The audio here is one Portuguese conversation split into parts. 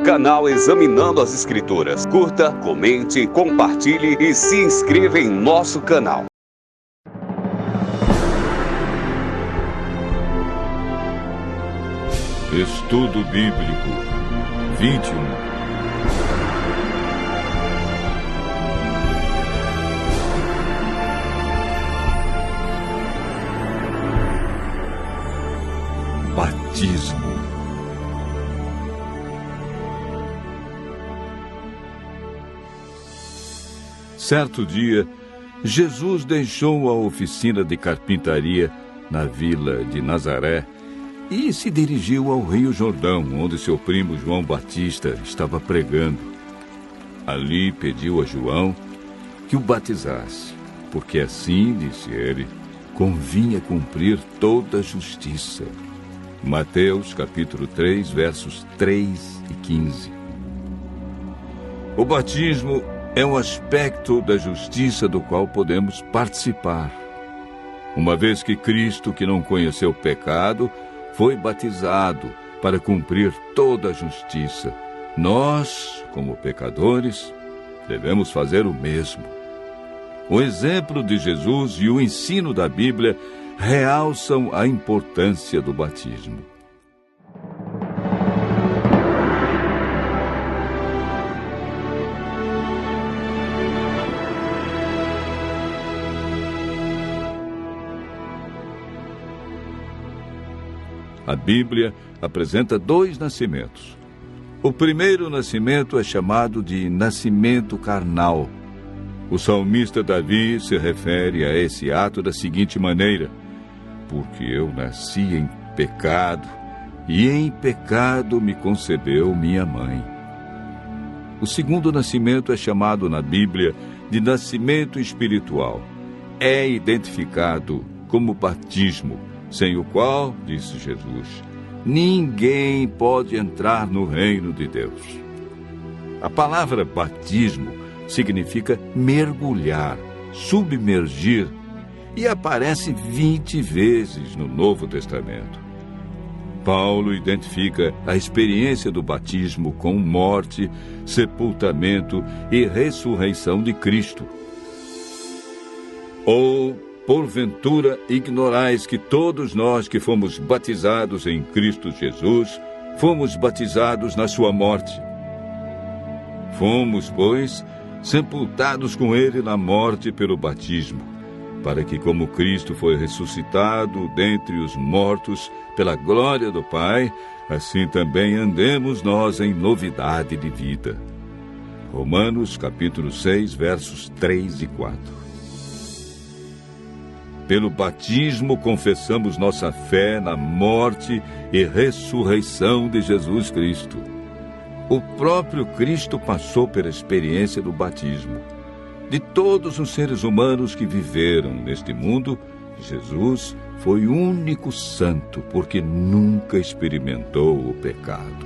Canal Examinando as Escrituras. Curta, comente, compartilhe e se inscreva em nosso canal. Estudo Bíblico 21. Batismo. Certo dia, Jesus deixou a oficina de carpintaria na vila de Nazaré e se dirigiu ao Rio Jordão, onde seu primo João Batista estava pregando. Ali pediu a João que o batizasse, porque assim, disse ele, convinha cumprir toda a justiça. Mateus capítulo 3, versos 3 e 15. O batismo é um aspecto da justiça do qual podemos participar. Uma vez que Cristo, que não conheceu pecado, foi batizado para cumprir toda a justiça, nós, como pecadores, devemos fazer o mesmo. O exemplo de Jesus e o ensino da Bíblia realçam a importância do batismo. A Bíblia apresenta dois nascimentos. O primeiro nascimento é chamado de nascimento carnal. O salmista Davi se refere a esse ato da seguinte maneira: porque eu nasci em pecado, e em pecado me concebeu minha mãe. O segundo nascimento é chamado na Bíblia de nascimento espiritual. É identificado como batismo, sem o qual, disse Jesus, ninguém pode entrar no reino de Deus. A palavra batismo significa mergulhar, submergir, e aparece 20 vezes no Novo Testamento. Paulo identifica a experiência do batismo com morte, sepultamento e ressurreição de Cristo. Ou, porventura, ignorais que todos nós que fomos batizados em Cristo Jesus, fomos batizados na sua morte. Fomos, pois, sepultados com ele na morte pelo batismo, para que, como Cristo foi ressuscitado dentre os mortos pela glória do Pai, assim também andemos nós em novidade de vida. Romanos capítulo 6, versos 3 e 4. Pelo batismo confessamos nossa fé na morte e ressurreição de Jesus Cristo. O próprio Cristo passou pela experiência do batismo. De todos os seres humanos que viveram neste mundo, Jesus foi o único santo, porque nunca experimentou o pecado.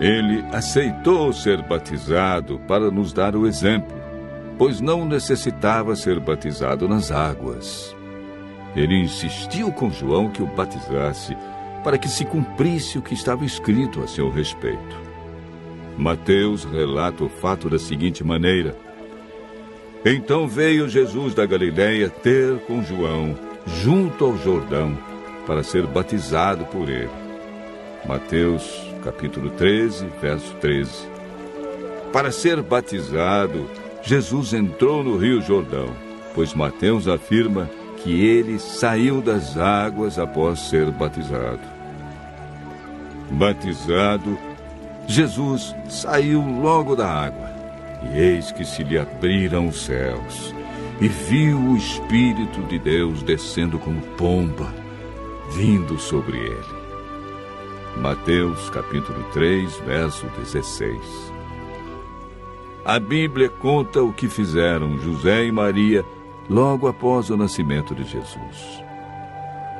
Ele aceitou ser batizado para nos dar o exemplo, pois não necessitava ser batizado nas águas. Ele insistiu com João que o batizasse, para que se cumprisse o que estava escrito a seu respeito. Mateus relata o fato da seguinte maneira: então veio Jesus da Galileia ter com João, junto ao Jordão, para ser batizado por ele. Mateus capítulo 13, verso 13. Para ser batizado, Jesus entrou no Rio Jordão, pois Mateus afirma que ele saiu das águas após ser batizado. Batizado, Jesus saiu logo da água, e eis que se lhe abriram os céus, e viu o Espírito de Deus descendo como pomba, vindo sobre ele. Mateus capítulo 3, verso 16. A Bíblia conta o que fizeram José e Maria logo após o nascimento de Jesus.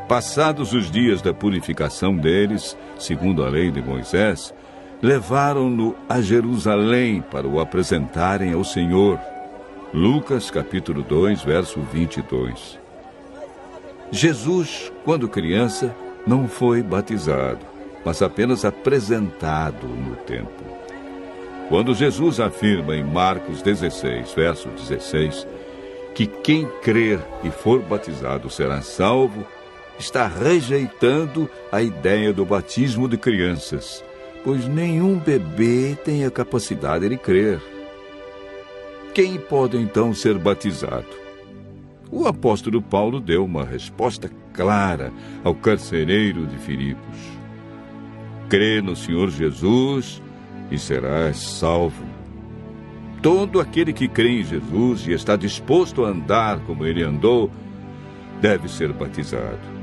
Passados os dias da purificação deles, segundo a lei de Moisés, levaram-no a Jerusalém para o apresentarem ao Senhor. Lucas capítulo 2, verso 22. Jesus, quando criança, não foi batizado, mas apenas apresentado no tempo. Quando Jesus afirma em Marcos 16, verso 16, que quem crer e for batizado será salvo, está rejeitando a ideia do batismo de crianças, pois nenhum bebê tem a capacidade de crer. Quem pode então ser batizado? O apóstolo Paulo deu uma resposta clara ao carcereiro de Filipos: crê no Senhor Jesus e serás salvo. Todo aquele que crê em Jesus e está disposto a andar como ele andou, deve ser batizado.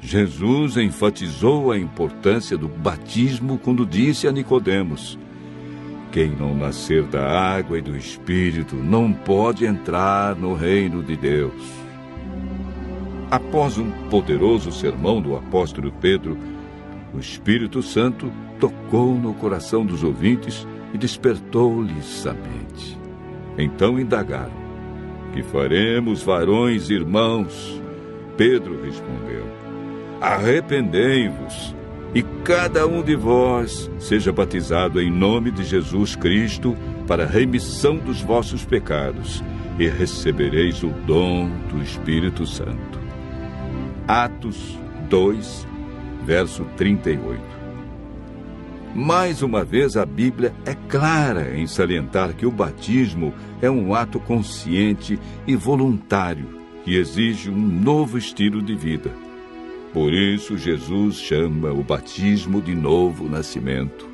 Jesus enfatizou a importância do batismo quando disse a Nicodemos: quem não nascer da água e do Espírito não pode entrar no reino de Deus. Após um poderoso sermão do apóstolo Pedro, o Espírito Santo tocou no coração dos ouvintes e despertou-lhes a mente. Então indagaram: que faremos, varões e irmãos? Pedro respondeu: arrependei-vos, e cada um de vós seja batizado em nome de Jesus Cristo para a remissão dos vossos pecados, e recebereis o dom do Espírito Santo. Atos 2, verso 38. Mais uma vez, a Bíblia é clara em salientar que o batismo é um ato consciente e voluntário que exige um novo estilo de vida. Por isso, Jesus chama o batismo de novo nascimento.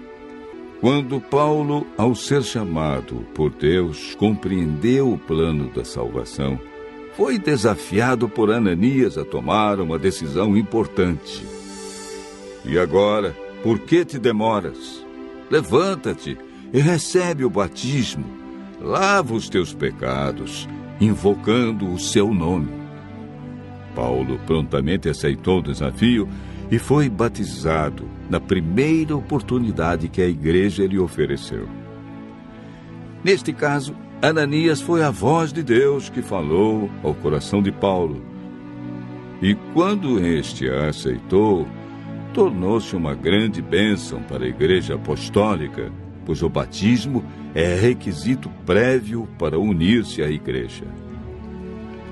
Quando Paulo, ao ser chamado por Deus, compreendeu o plano da salvação, foi desafiado por Ananias a tomar uma decisão importante. E agora, por que te demoras? Levanta-te e recebe o batismo. Lava os teus pecados, invocando o seu nome. Paulo prontamente aceitou o desafio e foi batizado na primeira oportunidade que a igreja lhe ofereceu. Neste caso, Ananias foi a voz de Deus que falou ao coração de Paulo. E quando este a aceitou, tornou-se uma grande bênção para a igreja apostólica, pois o batismo é requisito prévio para unir-se à igreja.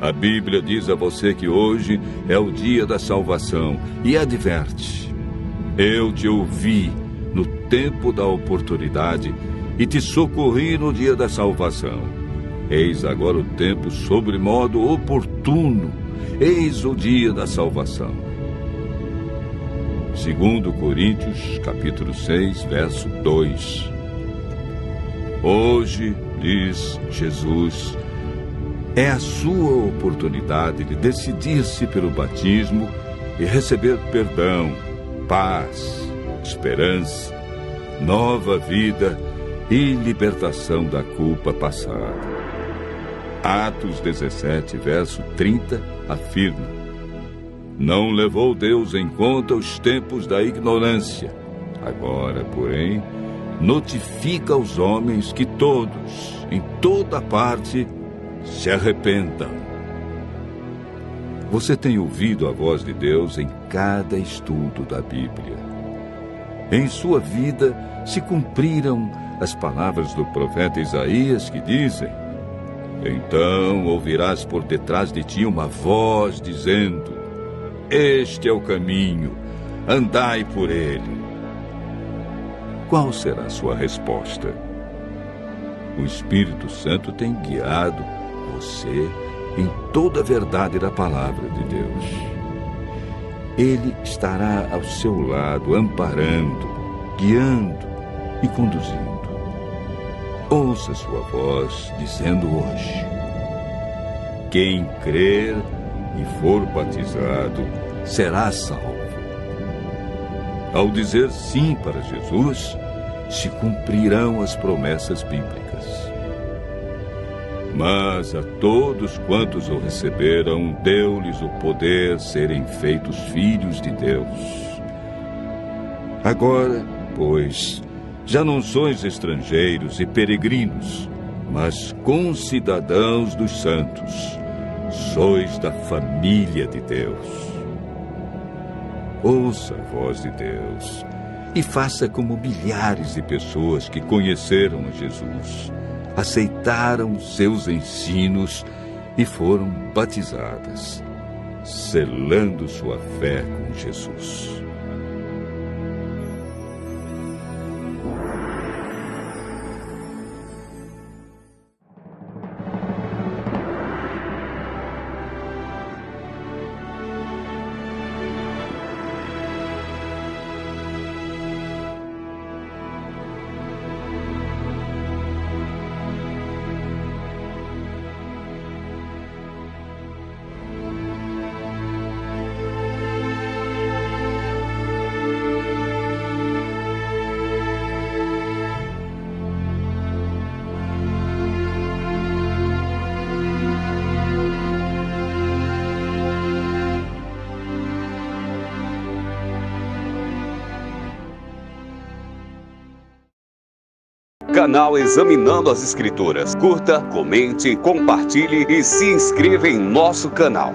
A Bíblia diz a você que hoje é o dia da salvação e adverte: eu te ouvi no tempo da oportunidade e te socorri no dia da salvação. Eis agora o tempo sobremodo oportuno, eis o dia da salvação. 2 Coríntios, capítulo 6, verso 2. Hoje, diz Jesus, é a sua oportunidade de decidir-se pelo batismo e receber perdão, paz, esperança, nova vida e libertação da culpa passada. Atos 17, verso 30, afirma: não levou Deus em conta os tempos da ignorância. Agora, porém, notifica aos homens que todos, em toda parte, se arrependam. Você tem ouvido a voz de Deus em cada estudo da Bíblia. Em sua vida se cumpriram as palavras do profeta Isaías que dizem: então ouvirás por detrás de ti uma voz dizendo: este é o caminho, andai por ele. Qual será a sua resposta? O Espírito Santo tem guiado você em toda a verdade da palavra de Deus. Ele estará ao seu lado, amparando, guiando e conduzindo. Ouça sua voz dizendo hoje: quem crer e for batizado será salvo. Ao dizer sim para Jesus, se cumprirão as promessas bíblicas. Mas a todos quantos o receberam, deu-lhes o poder serem feitos filhos de Deus. Agora, pois, já não sois estrangeiros e peregrinos, mas concidadãos dos santos. Sois da família de Deus. Ouça a voz de Deus e faça como milhares de pessoas que conheceram Jesus, aceitaram seus ensinos e foram batizadas, selando sua fé com Jesus. Canal Examinando as Escrituras. Curta, comente, compartilhe e se inscreva em nosso canal.